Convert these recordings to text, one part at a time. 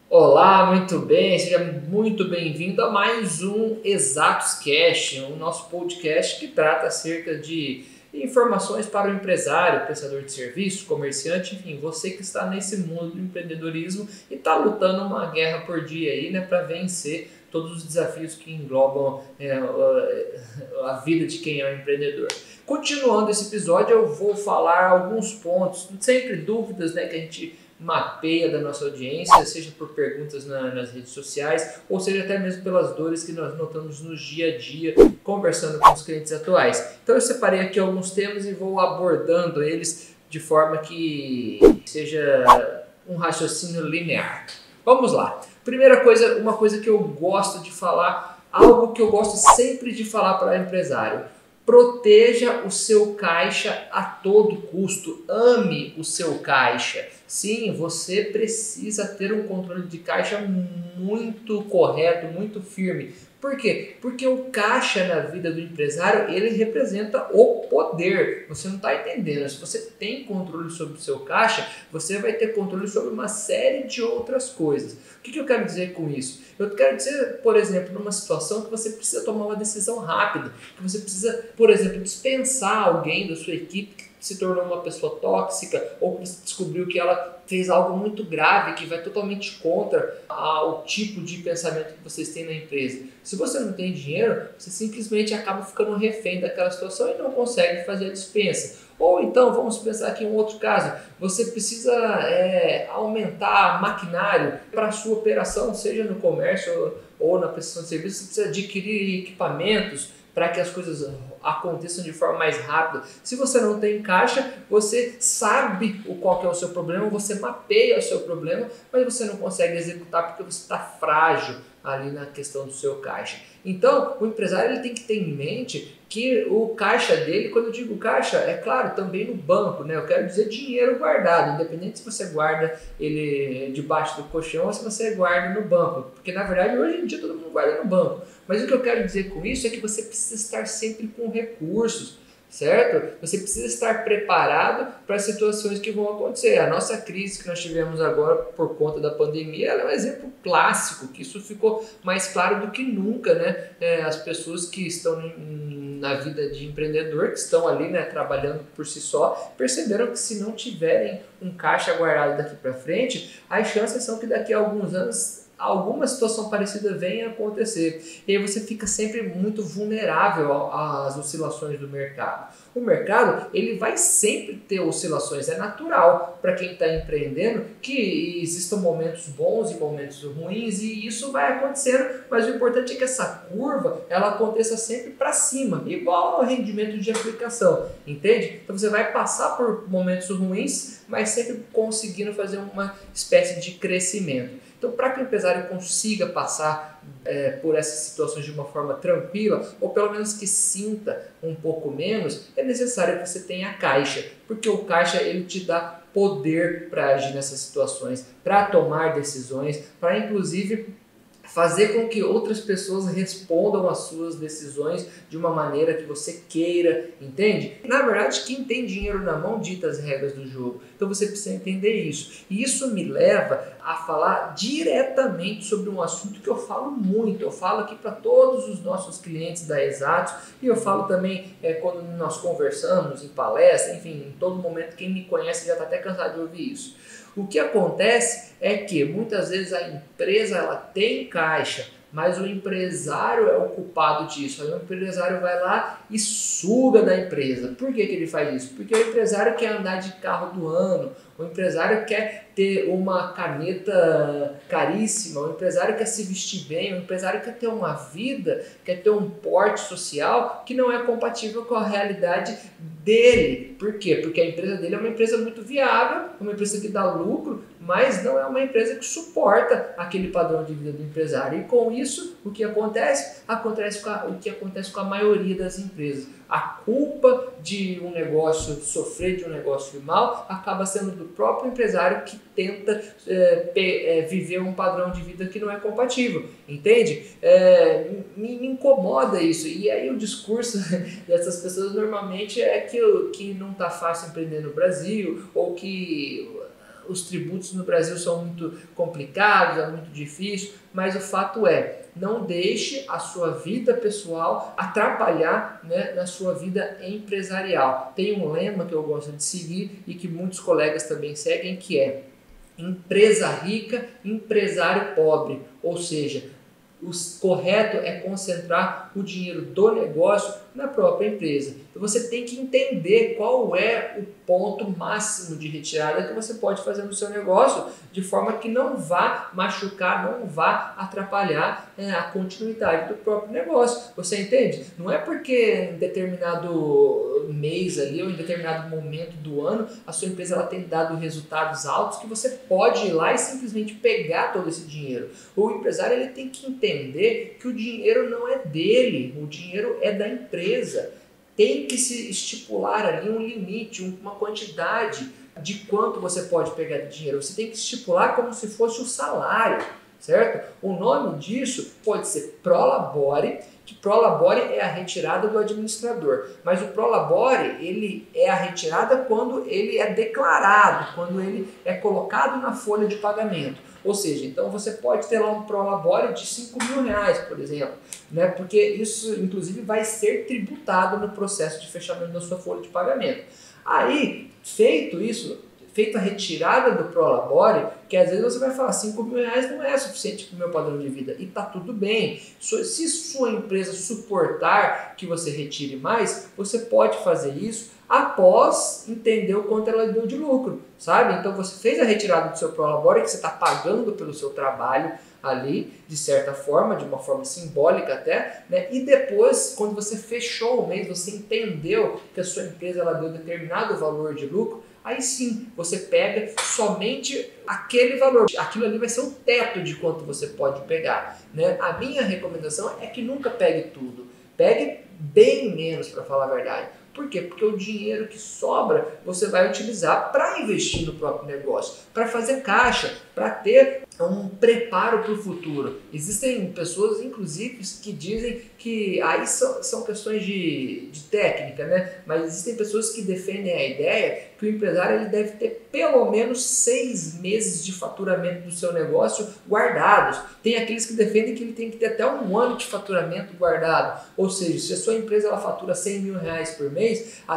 Olá, muito bem, seja muito bem-vindo a mais um Exatos Cash, o nosso podcast que trata acerca de informações para o empresário, prestador de serviço, comerciante, enfim, você que está nesse mundo do empreendedorismo e está lutando uma guerra por dia aí, né, para vencer todos os desafios que englobam a vida de quem é um empreendedor. Continuando esse episódio, eu vou falar alguns pontos, sempre dúvidas, né, que a gente mapeia da nossa audiência, seja por perguntas nas redes sociais, ou seja até mesmo pelas dores que nós notamos no dia a dia, conversando com os clientes atuais. Então eu separei aqui alguns temas e vou abordando eles de forma que seja um raciocínio linear. Vamos lá. Primeira coisa, uma coisa que eu gosto de falar, algo que eu gosto sempre de falar para o empresário. Proteja o seu caixa a todo custo. Ame o seu caixa. Sim, você precisa ter um controle de caixa muito correto, muito firme. Por quê? Porque o caixa na vida do empresário, ele representa o poder. Você não está entendendo. Se você tem controle sobre o seu caixa, você vai ter controle sobre uma série de outras coisas. O que eu quero dizer com isso? Eu quero dizer, por exemplo, numa situação que você precisa tomar uma decisão rápida, que você precisa, por exemplo, dispensar alguém da sua equipe que se tornou uma pessoa tóxica ou que você descobriu que ela fez algo muito grave que vai totalmente contra o tipo de pensamento que vocês têm na empresa. Se você não tem dinheiro, você simplesmente acaba ficando refém daquela situação e não consegue fazer a dispensa. Ou então, vamos pensar aqui em um outro caso, você precisa aumentar maquinário para a sua operação, seja no comércio ou na prestação de serviço, você precisa adquirir equipamentos para que as coisas aconteçam de forma mais rápida. Se você não tem caixa, você sabe qual que é o seu problema, você mapeia o seu problema, mas você não consegue executar porque você está frágil ali na questão do seu caixa. Então, o empresário ele tem que ter em mente que o caixa dele, quando eu digo caixa, é claro, também no banco, né? Eu quero dizer dinheiro guardado, independente se você guarda ele debaixo do colchão ou se você guarda no banco, porque na verdade hoje em dia todo mundo guarda no banco. Mas o que eu quero dizer com isso é que você precisa estar sempre com recursos, certo? Você precisa estar preparado para as situações que vão acontecer. A nossa crise que nós tivemos agora por conta da pandemia, ela é um exemplo clássico, que isso ficou mais claro do que nunca, né? As pessoas que estão na vida de empreendedor, que estão ali, né, trabalhando por si só, perceberam que se não tiverem um caixa guardado daqui para frente, as chances são que daqui a alguns anos alguma situação parecida venha a acontecer. E aí você fica sempre muito vulnerável às oscilações do mercado. O mercado, ele vai sempre ter oscilações, é natural para quem está empreendendo que existam momentos bons e momentos ruins e isso vai acontecendo, mas o importante é que essa curva, ela aconteça sempre para cima, igual ao rendimento de aplicação, entende? Então você vai passar por momentos ruins, mas sempre conseguindo fazer uma espécie de crescimento. Então, para que o empresário consiga passar por essas situações de uma forma tranquila, ou pelo menos que sinta um pouco menos, é necessário que você tenha caixa, porque o caixa ele te dá poder para agir nessas situações, para tomar decisões, para inclusive fazer com que outras pessoas respondam às suas decisões de uma maneira que você queira, entende? Na verdade, quem tem dinheiro na mão dita as regras do jogo. Então você precisa entender isso. E isso me leva a falar diretamente sobre um assunto que eu falo muito. Eu falo aqui para todos os nossos clientes da Exatos e eu falo também quando nós conversamos em palestra, enfim, em todo momento. Quem me conhece já está até cansado de ouvir isso. O que acontece é que muitas vezes a empresa ela tem caixa, mas o empresário é o culpado disso. Aí o empresário vai lá e suga da empresa. Por que ele faz isso? Porque o empresário quer andar de carro do ano, o empresário quer ter uma caneta caríssima, o empresário quer se vestir bem, o empresário quer ter uma vida, quer ter um porte social que não é compatível com a realidade dele. Por quê? Porque a empresa dele é uma empresa muito viável, uma empresa que dá lucro, mas não é uma empresa que suporta aquele padrão de vida do empresário. E com isso, o que acontece? O que acontece com a maioria das empresas. A culpa de um negócio sofrer de um negócio mal acaba sendo do próprio empresário que tenta viver um padrão de vida que não é compatível, entende? Me incomoda isso. E aí o discurso dessas pessoas normalmente é que não está fácil empreender no Brasil ou que os tributos no Brasil são muito complicados, é muito difícil, mas o fato é, não deixe a sua vida pessoal atrapalhar, né, na sua vida empresarial. Tem um lema que eu gosto de seguir e que muitos colegas também seguem, que é: empresa rica, empresário pobre. Ou seja, o correto é concentrar o dinheiro do negócio na própria empresa. Então você tem que entender qual é o ponto máximo de retirada que você pode fazer no seu negócio, de forma que não vá machucar, não vá atrapalhar a continuidade do próprio negócio. Você entende? Não é porque em determinado mês ali ou em determinado momento do ano a sua empresa ela tem dado resultados altos que você pode ir lá e simplesmente pegar todo esse dinheiro. O empresário ele tem que entender que o dinheiro não é dele, o dinheiro é da empresa. Tem que se estipular ali um limite, uma quantidade de quanto você pode pegar de dinheiro. Você tem que estipular como se fosse o salário, certo? O nome disso pode ser prolabore, que prolabore é a retirada do administrador. Mas o prolabore, ele é a retirada quando ele é declarado, quando ele é colocado na folha de pagamento. Ou seja, então você pode ter lá um prolabore de R$5.000, por exemplo, né? Porque isso, inclusive, vai ser tributado no processo de fechamento da sua folha de pagamento. Aí, feito isso, feita a retirada do prolabore, que às vezes você vai falar, R$5.000 não é suficiente para o meu padrão de vida, e está tudo bem. Se sua empresa suportar que você retire mais, você pode fazer isso após entender o quanto ela deu de lucro, sabe? Então você fez a retirada do seu prolabore, que você está pagando pelo seu trabalho ali, de certa forma, de uma forma simbólica até, né? E depois, quando você fechou o mês, você entendeu que a sua empresa ela deu determinado valor de lucro, aí sim, você pega somente aquele valor. Aquilo ali vai ser o teto de quanto você pode pegar, né? A minha recomendação é que nunca pegue tudo. Pegue bem menos, para falar a verdade. Por quê? Porque o dinheiro que sobra você vai utilizar para investir no próprio negócio, para fazer caixa, para ter um preparo para o futuro. Existem pessoas, inclusive, que dizem que aí são questões de técnica, né? Mas existem pessoas que defendem a ideia que o empresário ele deve ter pelo menos 6 meses de faturamento do seu negócio guardados. Tem aqueles que defendem que ele tem que ter até 1 ano de faturamento guardado. Ou seja, se a sua empresa ela fatura R$100.000 por mês,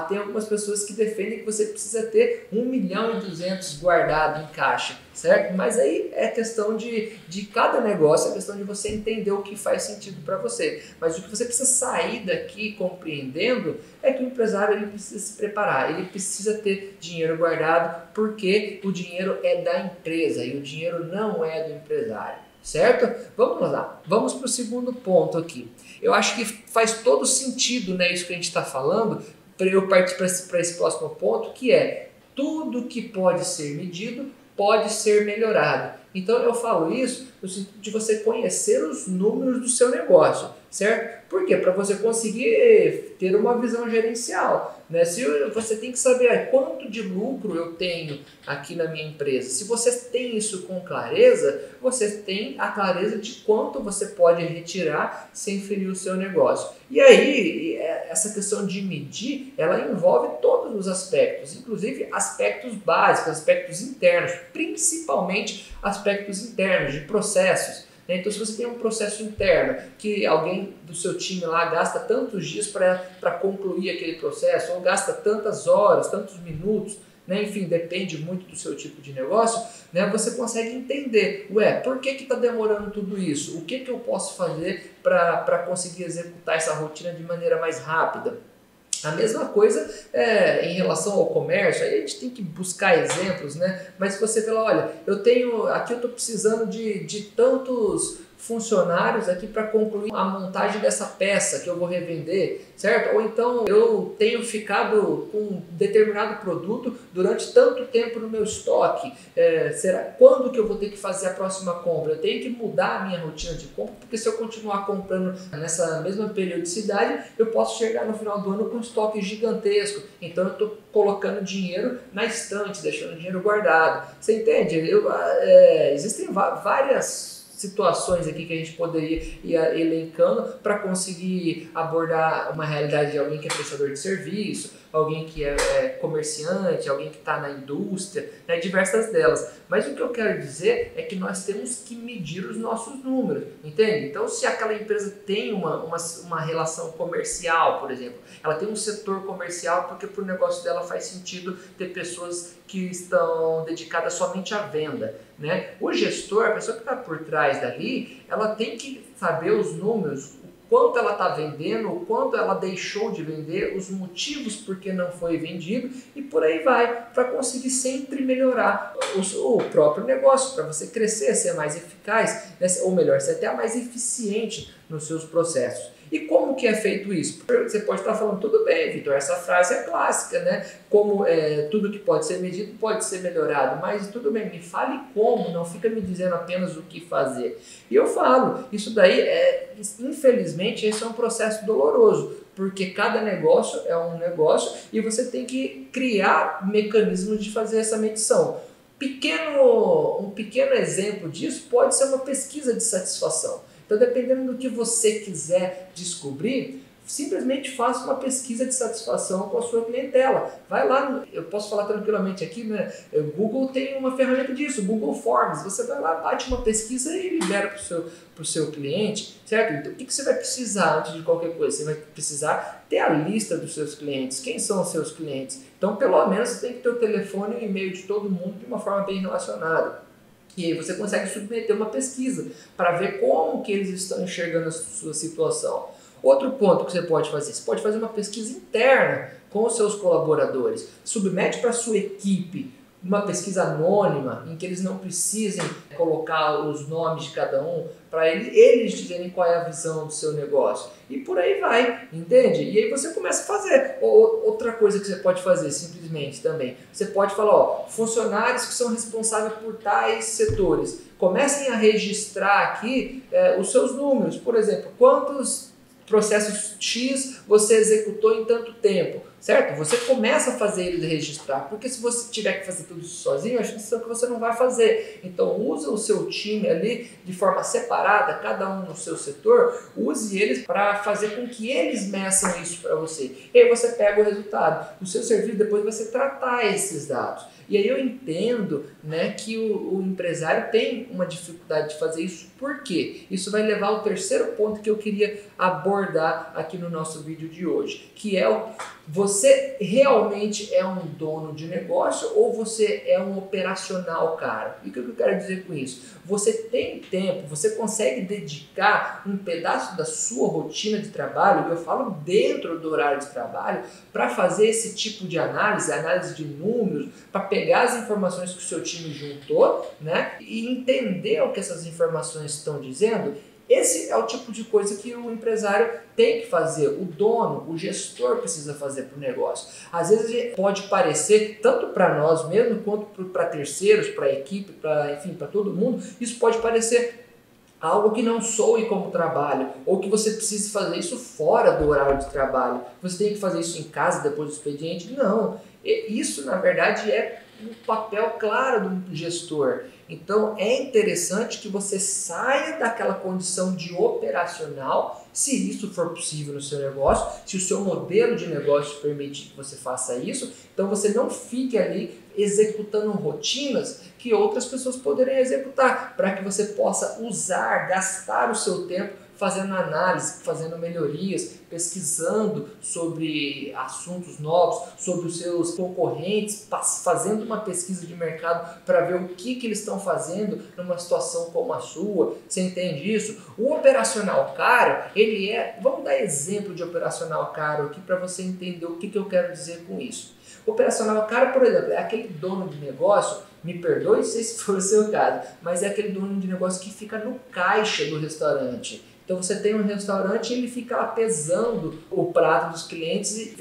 tem algumas pessoas que defendem que você precisa ter 1.200.000 guardado em caixa, certo? Mas aí é questão de cada negócio, é questão de você entender o que faz sentido para você. Mas o que você precisa sair daqui compreendendo é que o empresário ele precisa se preparar, ele precisa ter dinheiro guardado, porque o dinheiro é da empresa e o dinheiro não é do empresário, certo? Vamos lá, vamos para o segundo ponto aqui. Eu acho que faz todo sentido, né, isso que a gente está falando, para eu partir para esse próximo ponto, que é tudo que pode ser medido pode ser melhorado. Então eu falo isso no sentido de você conhecer os números do seu negócio, certo? Por quê? Para você conseguir ter uma visão gerencial, né? Se você tem que saber quanto de lucro eu tenho aqui na minha empresa. Se você tem isso com clareza, você tem a clareza de quanto você pode retirar sem ferir o seu negócio. E aí, essa questão de medir, ela envolve todos os aspectos, inclusive aspectos básicos, aspectos internos, principalmente aspectos internos, de processos. Então, se você tem um processo interno que alguém do seu time lá gasta tantos dias para concluir aquele processo, ou gasta tantas horas, tantos minutos, né? Enfim, depende muito do seu tipo de negócio, né? Você consegue entender, por que está demorando tudo isso? O que eu posso fazer para conseguir executar essa rotina de maneira mais rápida? A mesma coisa em relação ao comércio, aí a gente tem que buscar exemplos, né? Mas se você vê lá, olha, aqui eu estou precisando de tantos funcionários aqui para concluir a montagem dessa peça que eu vou revender, certo? Ou então eu tenho ficado com um determinado produto durante tanto tempo no meu estoque, quando que eu vou ter que fazer a próxima compra? Eu tenho que mudar a minha rotina de compra, porque se eu continuar comprando nessa mesma periodicidade, eu posso chegar no final do ano com um estoque gigantesco, então eu estou colocando dinheiro na estante, deixando dinheiro guardado. Você entende? Existem várias situações aqui que a gente poderia ir elencando para conseguir abordar uma realidade de alguém que é prestador de serviço, alguém que é comerciante, alguém que está na indústria, né, diversas delas. Mas o que eu quero dizer é que nós temos que medir os nossos números, entende? Então, se aquela empresa tem uma relação comercial, por exemplo, ela tem um setor comercial porque para o negócio dela faz sentido ter pessoas que estão dedicadas somente à venda, né? O gestor, a pessoa que está por trás dali, ela tem que saber os números, quanto ela está vendendo, o quanto ela deixou de vender, os motivos por que não foi vendido e por aí vai, para conseguir sempre melhorar o próprio negócio, para você crescer, ser mais eficaz, né? Ou melhor, ser até mais eficiente nos seus processos. E como que é feito isso? Você pode estar falando, tudo bem, Vitor, essa frase é clássica, né? Como tudo que pode ser medido pode ser melhorado, mas tudo bem, me fale como, não fica me dizendo apenas o que fazer. E eu falo, isso daí infelizmente, esse é um processo doloroso, porque cada negócio é um negócio e você tem que criar mecanismos de fazer essa medição. Um pequeno exemplo disso pode ser uma pesquisa de satisfação. Então, dependendo do que você quiser descobrir, simplesmente faça uma pesquisa de satisfação com a sua clientela. Vai lá, eu posso falar tranquilamente aqui, né? O Google tem uma ferramenta disso, o Google Forms. Você vai lá, bate uma pesquisa e libera para o seu cliente, certo? Então, o que você vai precisar antes de qualquer coisa? Você vai precisar ter a lista dos seus clientes. Quem são os seus clientes? Então, pelo menos, você tem que ter o telefone e o e-mail de todo mundo de uma forma bem relacionada. E aí você consegue submeter uma pesquisa para ver como que eles estão enxergando a sua situação. Outro ponto que você pode fazer uma pesquisa interna com os seus colaboradores. Submete para a sua equipe uma pesquisa anônima, em que eles não precisem colocar os nomes de cada um, para eles dizerem qual é a visão do seu negócio. E por aí vai, entende? E aí você começa a fazer. Outra coisa que você pode fazer, simplesmente também, você pode falar, ó, funcionários que são responsáveis por tais setores. Comecem a registrar aqui os seus números. Por exemplo, quantos processos X você executou em tanto tempo, certo? Você começa a fazer eles registrar, porque se você tiver que fazer tudo isso sozinho, a chance é que você não vai fazer. Então usa o seu time ali de forma separada, cada um no seu setor, use eles para fazer com que eles meçam isso para você. E aí você pega o resultado. O seu serviço depois vai ser tratar esses dados. E aí eu entendo, né, que o empresário tem uma dificuldade de fazer isso. Por quê? Isso vai levar ao terceiro ponto que eu queria abordar aqui no nosso vídeo de hoje, que é você realmente é um dono de negócio ou você é um operacional, cara? E o que eu quero dizer com isso? Você tem tempo, você consegue dedicar um pedaço da sua rotina de trabalho, e eu falo dentro do horário de trabalho, para fazer esse tipo de análise de números, para pegar as informações que o seu time juntou, né, e entender o que essas informações estão dizendo. Esse é o tipo de coisa que o empresário tem que fazer, o dono, o gestor precisa fazer para o negócio. Às vezes pode parecer, tanto para nós mesmos, quanto para terceiros, para a equipe, para todo mundo, isso pode parecer algo que não soe como trabalho, ou que você precise fazer isso fora do horário de trabalho. Você tem que fazer isso em casa, depois do expediente? Não. Isso, na verdade, é um papel claro do gestor. Então, é interessante que você saia daquela condição de operacional, se isso for possível no seu negócio, se o seu modelo de negócio permite que você faça isso, então você não fique ali executando rotinas que outras pessoas poderiam executar, para que você possa usar, gastar o seu tempo fazendo análise, fazendo melhorias, pesquisando sobre assuntos novos, sobre os seus concorrentes, fazendo uma pesquisa de mercado para ver o que eles estão fazendo numa situação como a sua. Você entende isso? O operacional caro, vamos dar exemplo de operacional caro aqui para você entender o que eu quero dizer com isso. O operacional caro, por exemplo, é aquele dono de negócio, me perdoe, não sei se for o seu caso, mas é aquele dono de negócio que fica no caixa do restaurante. Então você tem um restaurante e ele fica lá pesando o prato dos clientes e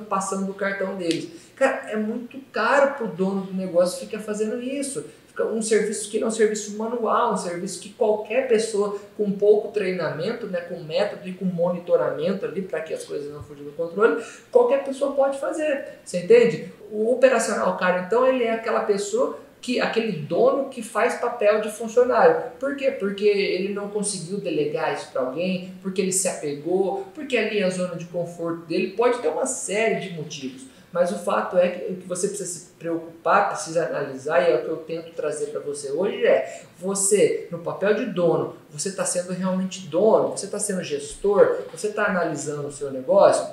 passando o cartão deles. Cara, é muito caro para o dono do negócio ficar fazendo isso. Um serviço que não é um serviço manual, um serviço que qualquer pessoa com pouco treinamento, né, com método e com monitoramento ali para que as coisas não fujam do controle, qualquer pessoa pode fazer, você entende? O operacional caro, então, ele é aquela pessoa aquele dono que faz papel de funcionário. Por quê? Porque ele não conseguiu delegar isso para alguém, porque ele se apegou, porque ali é a zona de conforto dele, pode ter uma série de motivos. Mas o fato é que o que você precisa se preocupar, precisa analisar, e é o que eu tento trazer para você hoje você, no papel de dono, você está sendo realmente dono, você está sendo gestor, você está analisando o seu negócio,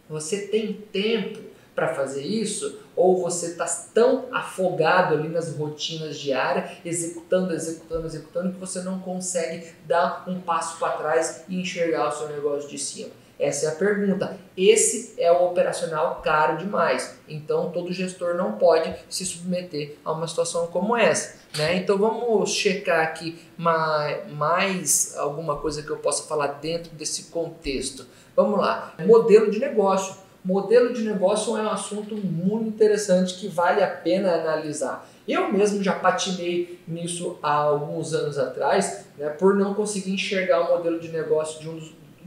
você tem tempo para fazer isso, ou você está tão afogado ali nas rotinas diárias, executando, que você não consegue dar um passo para trás e enxergar o seu negócio de cima? Essa é a pergunta. Esse é o operacional caro demais. Então, todo gestor não pode se submeter a uma situação como essa, né? Então, vamos checar aqui mais alguma coisa que eu possa falar dentro desse contexto. Vamos lá. Modelo de negócio. Modelo de negócio é um assunto muito interessante que vale a pena analisar. Eu mesmo já patinei nisso há alguns anos atrás, né, por não conseguir enxergar o modelo de negócio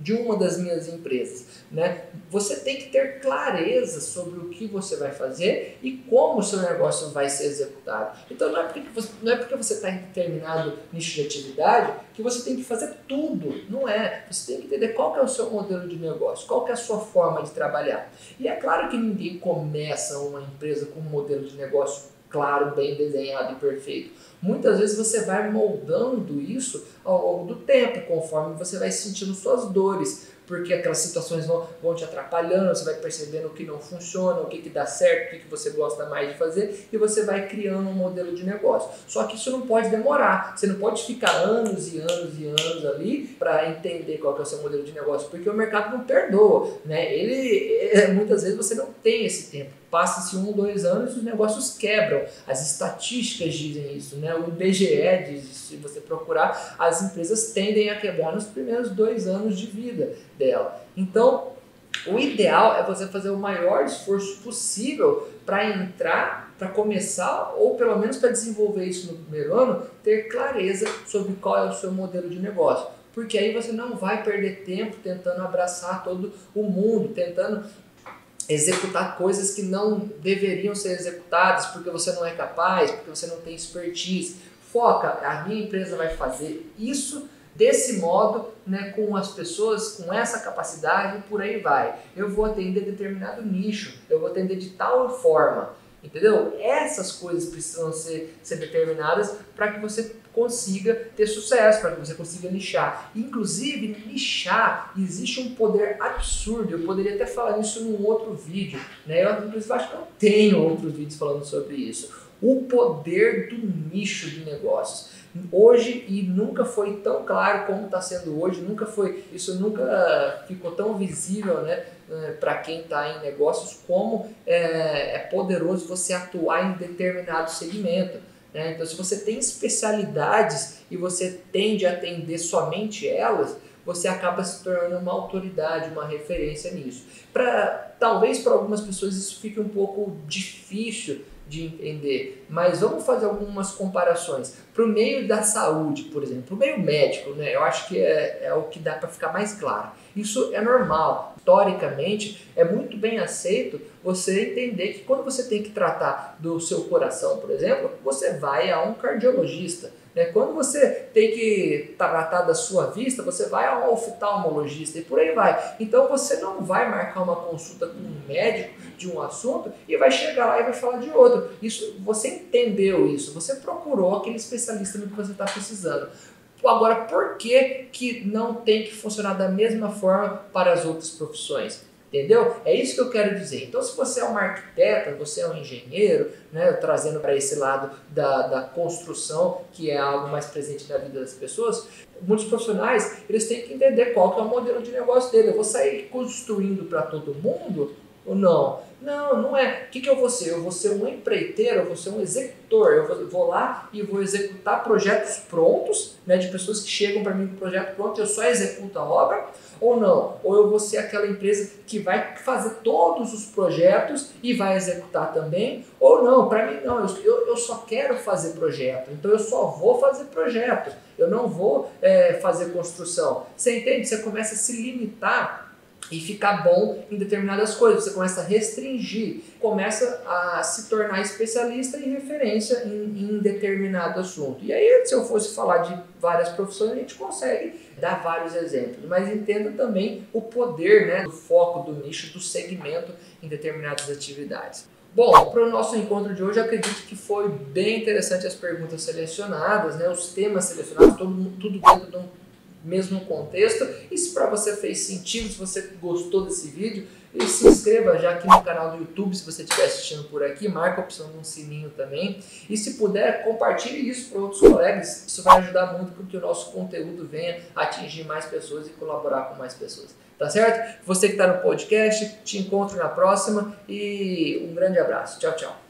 de uma das minhas empresas, né? Você tem que ter clareza sobre o que você vai fazer e como o seu negócio vai ser executado. Então não é porque você está em determinado nicho de atividade que você tem que fazer tudo, não é. Você tem que entender qual que é o seu modelo de negócio, qual que é a sua forma de trabalhar. E é claro que ninguém começa uma empresa com um modelo de negócio claro, bem desenhado e perfeito. Muitas vezes você vai moldando isso ao longo do tempo, conforme você vai sentindo suas dores, porque aquelas situações vão te atrapalhando, você vai percebendo o que não funciona, o que dá certo, o que você gosta mais de fazer, e você vai criando um modelo de negócio. Só que isso não pode demorar, você não pode ficar anos e anos e anos ali para entender qual que é o seu modelo de negócio, porque o mercado não perdoa, né? Muitas vezes você não tem esse tempo. Passa-se 1, 2 anos e os negócios quebram. As estatísticas dizem isso, né? O IBGE diz isso. Se você procurar, as empresas tendem a quebrar nos primeiros 2 anos de vida dela. Então, o ideal é você fazer o maior esforço possível para entrar, para começar, ou pelo menos para desenvolver isso no primeiro ano, ter clareza sobre qual é o seu modelo de negócio. Porque aí você não vai perder tempo tentando abraçar todo o mundo, tentando executar coisas que não deveriam ser executadas porque você não é capaz, porque você não tem expertise. Foca, a minha empresa vai fazer isso desse modo, né, com as pessoas, com essa capacidade e por aí vai. Eu vou atender determinado nicho, eu vou atender de tal forma. Entendeu? Essas coisas precisam ser determinadas para que você consiga ter sucesso, para que você consiga nichar. Inclusive, nichar, existe um poder absurdo. Eu poderia até falar isso num outro vídeo, né? Inclusive, acho que eu tenho outros vídeos falando sobre isso. O poder do nicho de negócios. Hoje, e nunca foi tão claro como está sendo hoje, isso nunca ficou tão visível, né, para quem está em negócios, como é poderoso você atuar em determinado segmento, né? Então, se você tem especialidades e você tende a atender somente elas, você acaba se tornando uma autoridade, uma referência nisso. Talvez para algumas pessoas isso fique um pouco difícil de entender, mas vamos fazer algumas comparações. Para o meio da saúde, por exemplo, para o meio médico, né, eu acho que é o que dá para ficar mais claro. Isso é normal. Historicamente, é muito bem aceito você entender que quando você tem que tratar do seu coração, por exemplo, você vai a um cardiologista. Quando você tem que tratar da sua vista, você vai a um oftalmologista e por aí vai. Então você não vai marcar uma consulta com um médico de um assunto e vai chegar lá e vai falar de outro. Você entendeu isso, você procurou aquele especialista no que você está precisando. Agora, por que não tem que funcionar da mesma forma para as outras profissões? Entendeu? É isso que eu quero dizer. Então, se você é um arquiteto, você é um engenheiro, né, trazendo para esse lado da construção, que é algo mais presente na vida das pessoas, muitos profissionais, eles têm que entender qual que é o modelo de negócio dele. Eu vou sair construindo para todo mundo ou não? Não é. O que eu vou ser? Eu vou ser um empreiteiro, eu vou ser um executor. Eu vou lá e vou executar projetos prontos, né, de pessoas que chegam para mim com o projeto pronto e eu só executo a obra, ou não? Ou eu vou ser aquela empresa que vai fazer todos os projetos e vai executar também, ou não? Para mim não, eu só quero fazer projeto, então eu só vou fazer projeto, eu não vou fazer construção. Você entende? Você começa a se limitar e ficar bom em determinadas coisas. Você começa a restringir, começa a se tornar especialista e referência em determinado assunto. E aí, se eu fosse falar de várias profissões, a gente consegue dar vários exemplos. Mas entenda também o poder, né, do foco, do nicho, do segmento em determinadas atividades. Bom, para o nosso encontro de hoje, eu acredito que foi bem interessante as perguntas selecionadas, né, os temas selecionados, tudo dentro de um mesmo contexto. E se para você fez sentido, se você gostou desse vídeo, se inscreva já aqui no canal do YouTube, se você estiver assistindo por aqui, marca a opção de um sininho também, e se puder, compartilhe isso para outros colegas. Isso vai ajudar muito para que o nosso conteúdo venha atingir mais pessoas e colaborar com mais pessoas, tá certo? Você que está no podcast, te encontro na próxima e um grande abraço. Tchau, tchau.